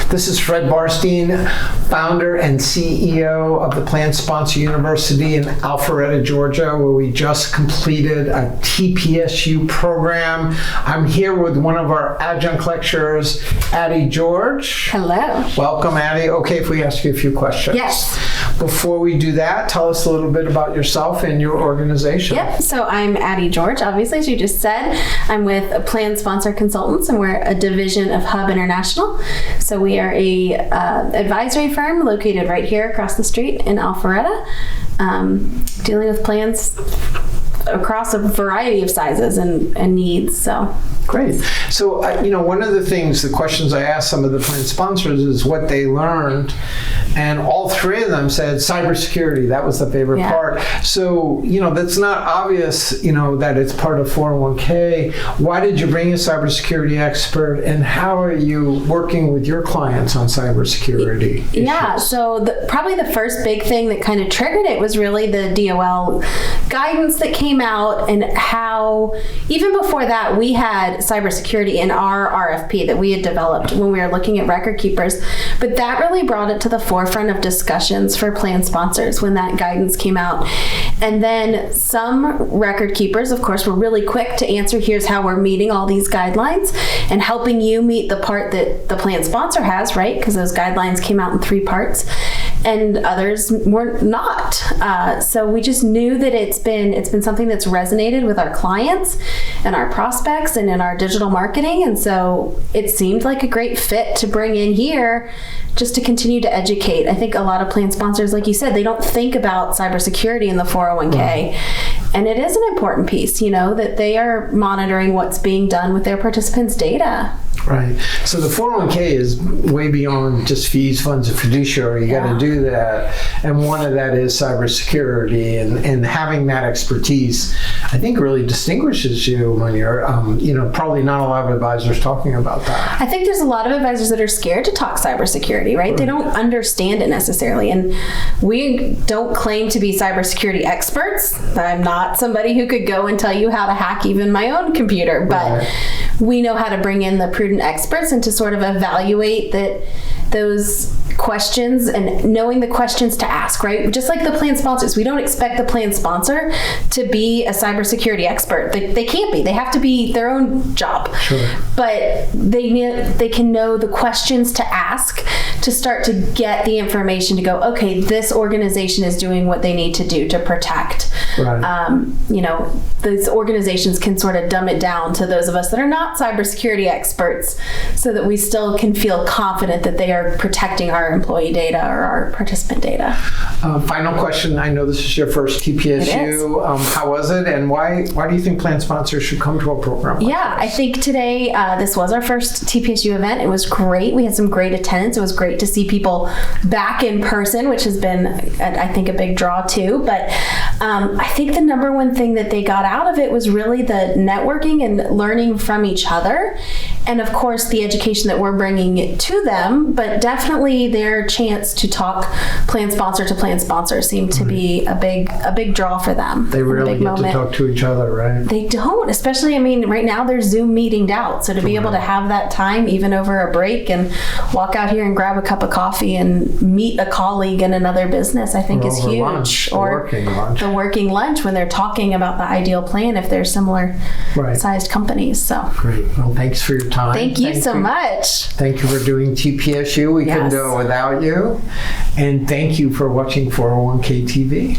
This is Fred Barstein, founder and CEO of the Plan Sponsor University in Alpharetta, Georgia, where we just completed a TPSU program. I'm here with one of our adjunct lecturers, Addie George. Hello. Welcome, Addie. Okay, if we ask you a few questions. Yes. Before we do that, tell us a little bit about yourself and your organization. Yep, so I'm Addie George, obviously, as you just said. I'm with Plan Sponsor Consultants, and we're a division of Hub International. So we are a advisory firm located right here across the street in Alpharetta, dealing with plans across a variety of sizes and needs. So great. So, one of the questions I asked some of the plan sponsors is what they learned, and all three of them said cybersecurity. That was the favorite part. So, that's not obvious, that it's part of 401k. Why did you bring a cybersecurity expert, and how are you working with your clients on cybersecurity issues? Yeah, so probably the first big thing that kind of triggered it was really the DOL guidance that came out, and how even before that we had cybersecurity in our RFP that we had developed when we were looking at record keepers. But that really brought it to the forefront of discussions for plan sponsors when that guidance came out. And then some record keepers, of course, were really quick to answer, here's how we're meeting all these guidelines and helping you meet the part that the plan sponsor has, right? Because those guidelines came out in 3 parts. And others were not. So we just knew that it's been something that's resonated with our clients and our prospects and in our digital marketing. And so it seemed like a great fit to bring in here just to continue to educate. I think a lot of plan sponsors, like you said, they don't think about cybersecurity in the 401k. And it is an important piece, that they are monitoring what's being done with their participants' data. Right. So the 401k is way beyond just fees, funds, and fiduciary. You got to do that. And one of that is cybersecurity, and having that expertise, I think, really distinguishes you when you're, probably not a lot of advisors talking about that. I think there's a lot of advisors that are scared to talk cybersecurity, right? They don't understand it necessarily. And we don't claim to be cybersecurity experts. I'm not somebody who could go and tell you how to hack even my own computer, but we know how to bring in the prudent experts and to sort of evaluate those questions and knowing the questions to ask, right? Just like the plan sponsors, we don't expect the plan sponsor to be a cybersecurity expert. They can't be. They have to be their own job. Sure. But they can know the questions to ask to start to get the information to go, okay, this organization is doing what they need to do to protect. Right. Those organizations can sort of dumb it down to those of us that are not cybersecurity experts so that we still can feel confident that they are protecting our employee data or our participant data. Final question. I know this is your first TPSU. How was it, and why do you think plan sponsors should come to a program like this? I think today this was our first TPSU event. It was great. We had some great attendance. It was great to see people back in person, which has been, I think, a big draw too. But I think the number one thing that they got out of it was really the networking and learning from each other. And of course, the education that we're bringing to them, but definitely their chance to talk plan sponsor to plan sponsor seemed to be a big draw for them. They really get to talk to each other, right? They don't, especially, right now they're Zoom meetinged out. So to be able to have that time, even over a break, and walk out here and grab a cup of coffee and meet a colleague in another business, I think is huge. Lunch, or the working lunch when they're talking about the ideal plan if they're similar sized companies. So great. Well, thanks for your time. Thank you so much. Thank you for doing TPSU. We couldn't do it without you. And thank you for watching 401k TV.